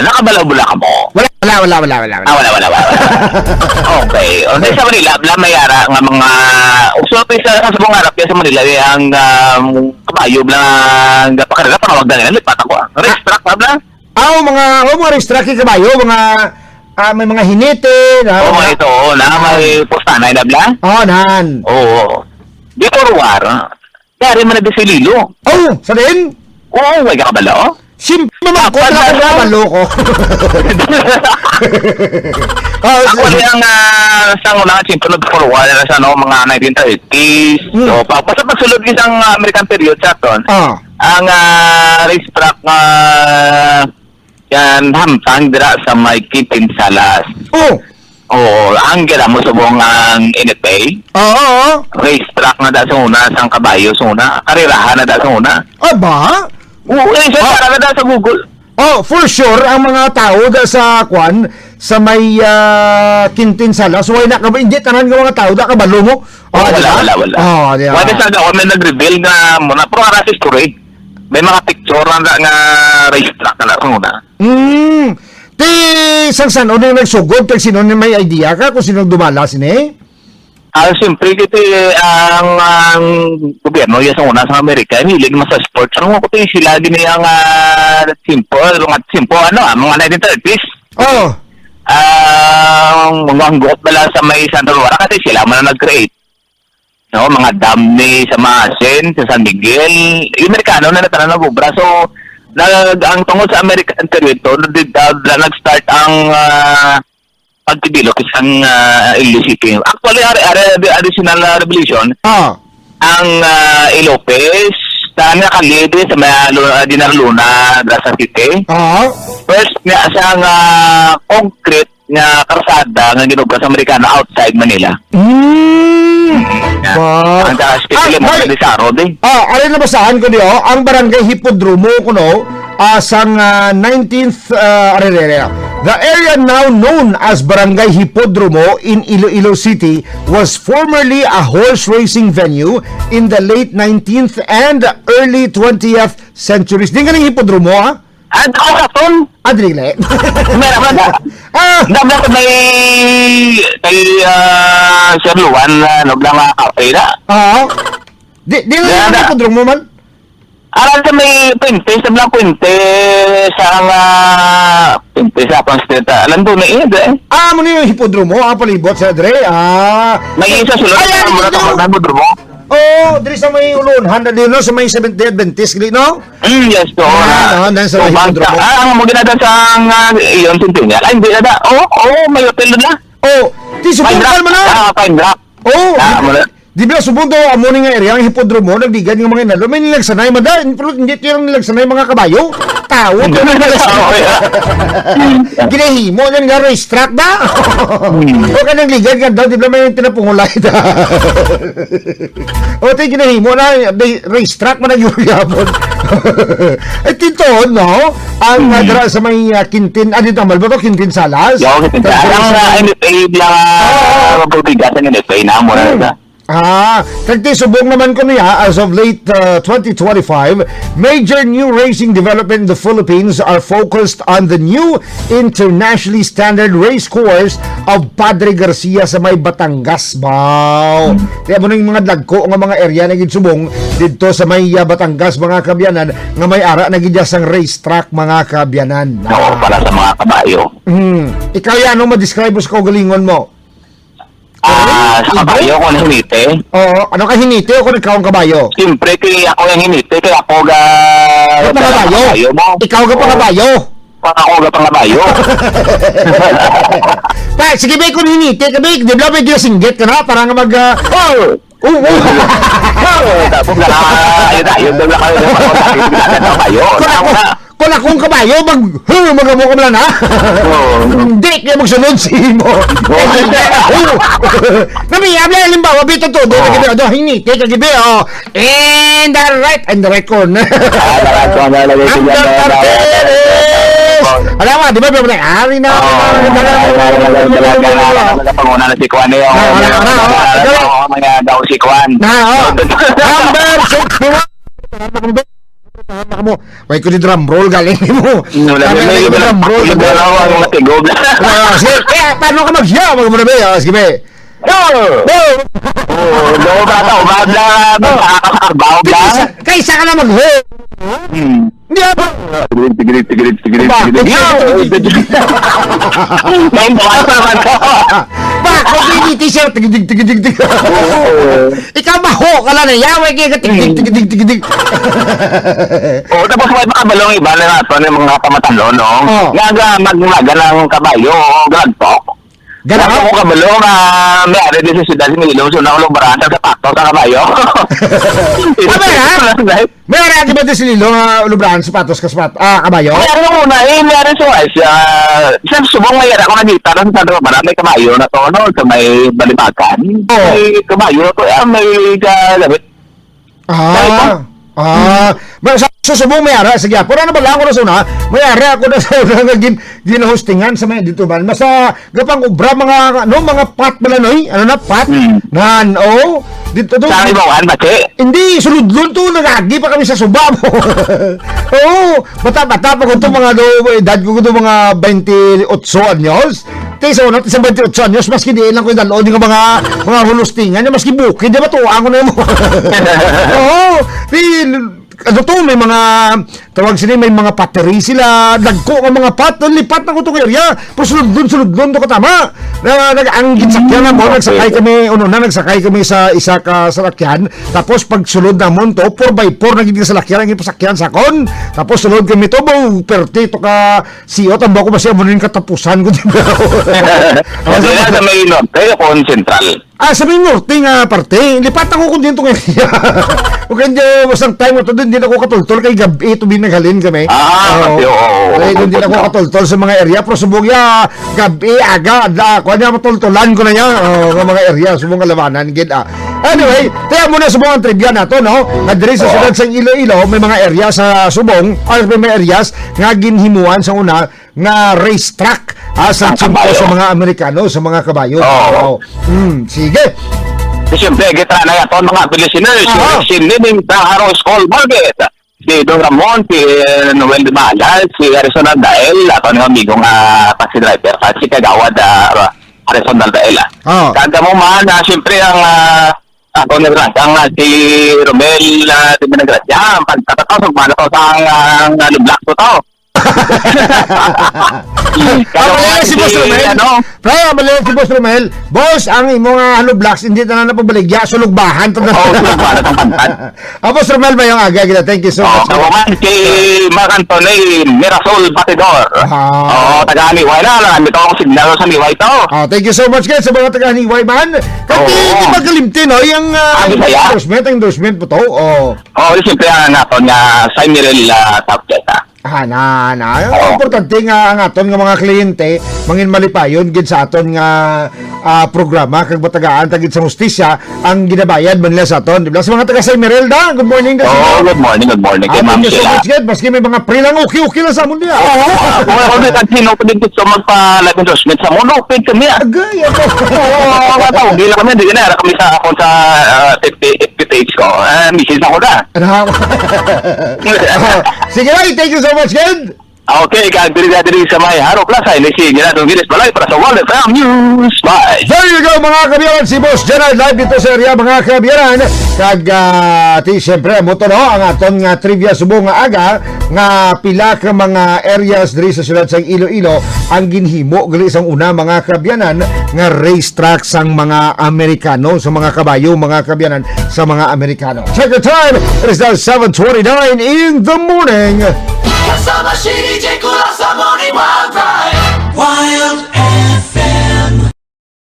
Nakabalaw-bula ka mo. Wala. Wala. Okay. Okay, sa Manila, may ara nga mga usually sa buong harap yan sa Manila ang kabayo lang pakarera panawag na nila lipat ako. Race track bla. Mga racetrack kabayo, may mga hinete na. Ito na may postana na bla. Nan. Oo. Di ko ruwar. Dari man na desililo. Sa din? Oo, may kakabalaw. Simple naman ko na kabalo ko. Actually, ang sa una, simple nag-forward na sa mga 1930s. So, basta pagsulod isang American period sa aton, ang racetrack yan, hamtang dira sa may Kitin Salas. Oo, ang gila mo subong ang NFA. Racetrack na da sa una, sang kabayo sa una, karirahan na da sa una. Ba? Oo, para na da sa Google. For sure, ang mga tao sa sa may Kitin Salas, why na hindi tanan ng mga tao da kabalo mo? Wala. Wala sa daw may nag-reveal nga muna pro ara story. May mga picture nga racetrack na sa una. Ti sang ano yung nagsugod kag sino may idea ka kung sino dumala sini? Siyempre, ang gobyerno yung sa una sa Amerika, hilig mo sa sports. Ano ko sila din yung simple, mga 1930s. Mga hanggot bala sa may Santa Laura kasi sila man na nag-create. No, mga dam ni sa Maasin, sa San Miguel, yung Amerikano na natanan na bubra. So, ang tungkol sa American period to, nag-start ang pagtibilo isang illicity. Actually, additional revolution, ang Ilopez, saan nakalidi sa may Dinar Luna, Grasa City. First, nga siyang concrete nga karsada nga ginugba sa Amerikano outside Manila. Ang especially mo sa Disaro, alin na basahan ko niyo, ang barangay Hipodromo kuno, sang 19th the area now known as Barangay Hipodromo in Iloilo City was formerly a horse racing venue in the late 19th and early 20th centuries. Di nga ng Hipodromo, ha? Ako sa ton? Adrile. Meron na. Dabla ko may Sir Luan naglang kape na. Di nga ng Hipodromo man? Aral sa may Puente, sa Blanc Puente, sa Pangsteta. Alam doon na iya, mo na yung Hipodromo, palibot sa Dre, May isa sulod na muna ito ng Hipodromo. Dre sa may ulunhan na din, no? Sa may 70th Adventist, no? Yes, to. Sa may Hipodromo. Ang mo ginada sa iyon, Centennial. Ay, hindi na. May hotel na. Ti, subukan mo na. Fine Rock. Di ba subundo amo ni nga area ang Hipodromo nagdigan yung mga inalo may nilagsanay madan pero hindi yung nilagsanay mga kabayo tao ginahimo yan nga racetrack da o ka nang ligan ka daw di ba may tinapungulay da o tayo ginahimo na racetrack man nagyuyabon ay tintoon no ang dara sa may Kitin dito amal ba to Kitin Salas Kitin Salas ang NFA lang mabubigasan ng NFA na mo na Kagti subong naman ko niya as of late 2025, major new racing development in the Philippines are focused on the new internationally standard race course of Padre Garcia sa may Batangas. Kaya mo na yung mga dagko nga mga area na ginsubong dito sa may Batangas mga kabyanan nga may ara na gidyasang racetrack mga kabyanan. Para sa mga kabayo. Ikaw yan, ano ma-describe mo sa kaugalingon mo? Sa kabayo ko na hinite. Ano ka hinite o kung ikaw ang kabayo? Siyempre, kaya ako yung hinite. Kaya ako kabayo mo. Ikaw ka pangabayo. Ako ka pangabayo. Sige ba kung hinite ka ba? Di ba may ginasinggit ka na? Para nga mag... Tapos na ayun na kayo. Kung akong kabayo, magamo ka na. Hindi, kaya magsunod si mo. Namiyab lang, halimbawa, bito to, hinite, kagibi, and the right corner. Ang Tarteres! Alam mo, di ba, ari na. Panguna na si Kwan na yung mga daw si Kwan. Number 6. Baka mo, may ko di drum roll galing mo. Wala May ko drum roll. ako matigog. Sige, paano ka mag-siya? Mag-muna ba? Sige, be. Oo, bata, umabla. Nakakabaw ba? Kaysa ka na mag-ho. Hindi ba? Tigrid. May bukas naman ko. Ba, kung hindi t-shirt, tig. Ikaw maho ka lang na yaway kaya ka tig. Oo, tapos may makabalong iba na nato ng mga pamatalo, no? Nga magmaga ng kabayo, gagpok. Ganun Ako kabalo na may ari din sa siyudad ni Ilong, so nakulong sa pato sa kabayo. May aragi ba din si Lilo nga ulubrahan sapatos kabayo? May ari nung una, may ari sa wais. Isang subong may ari ako nagita na sa Sandro Mara, may kabayo na to, no? Sa may balibagan. May kabayo to, may kalabit. Susubong may ara sige pero ano ba lang ako na suna may ara ako na sa una ginahostingan sa may dito man masa gapang ubra mga mga pat balanoy pat nan dito do sa ibawan ba hindi suludlon to nagagi pa kami sa suba mo bata pa ko to mga do edad ko to mga 28 anyos Tesa na sa 28 anyos maski di lang ko dalon nga mga hulustingan maski bukid di ba to ako na mo ano to, may mga tawag sila, may mga pateri sila, nagko ang mga pat, lipat na ko to kaya, pero sulod doon to katama. Nag-anggit sakyan na mo, nagsakay kami sa isa ka salakyan, tapos pag sulod na mo to, 4x4 nagiging salakyan, ang ipasakyan sa kon, tapos sulod kami to, perti to ka, siyot, ang bako ba siya, mo rin katapusan ko, di ba? Sa may norte, kon central. Sa may norte nga parte, lipat ako kung dito kaya. Kung hindi, masang time ito, doon din ako katultol kay gabi, ito binaghalin kami. Doon din ako katultol sa mga area, pero subong ya, gabi, aga, kung niya matultulan ko na niya, mga area, subong kalabanan, Anyway, kaya muna subong ang trivia na to, no? Adres sa siyudad sa Iloilo, may mga area sa subong, may mga areas nga ginhimuan sa una, nga racetrack sa tsimpo sa mga Amerikano, sa mga kabayo. Sige. Siyempre, kita na ito mga listeners. Si Lining Taharo School Market. Si Don Ramon, si Noel de Malal, si Harrison Aldael, at ang amigong taxi driver, at si Kagawad Harrison Aldael. Kada mo man, siyempre ang ako ang si Romel de Benagracia, ang pagkatatasog man ito sa lublak to to. Malaya si Boss Romel. Si Boss Romel. Boss, ang imong Halo Blacks hindi na napabaligya. Sulugbahan. Sulugbahan ang pantan. Boss Romel ba yung aga? Thank you so much. Kawaman kay Mark Anthony Mirasol Batidor. Taga-Aniway na. Ito ang signal sa Aniway ito. Thank you so much guys sa mga taga-Aniway man. Kasi di magalimtin yung endorsement po to. Siyempre ang aton nga San Mirel subject. Importante nga ang aton nga mga kliyente mangin malipayon gid sa aton nga programa kag batagaan tagid sa hustisya ang ginabayad man nila sa aton. Diba? Sa mga taga San Merelda, good morning guys. Good morning kay Ma'am Sheila. Maski may mga pre lang okay lang sa amon niya. Kung ako na sino pa din gusto magpa-live endorsement sa mono, open kami. Agay ako. Hindi lang kami, hindi na kami sa akong sa FPTH ko. Misis ako na. Sige lang, thank you so much, Ken. Okay, diri sa may Haro Plaza, inisig na itong Gilis Balay para sa World FM News. Bye! There you go, mga kabiyaran. Si Boss Gerald live dito sa area, mga kabiyaran. Siyempre, muto no, ang aton nga trivia subong nga aga, nga pila ka mga areas diri sa siyudad sa Iloilo, ang ginhimo, gali isang una, mga kabiyanan, nga racetrack sang mga Amerikano, sa mga kabayo, mga kabiyanan, sa mga Amerikano. Check the time, it is now 7:29 in the morning. Kasama si DJ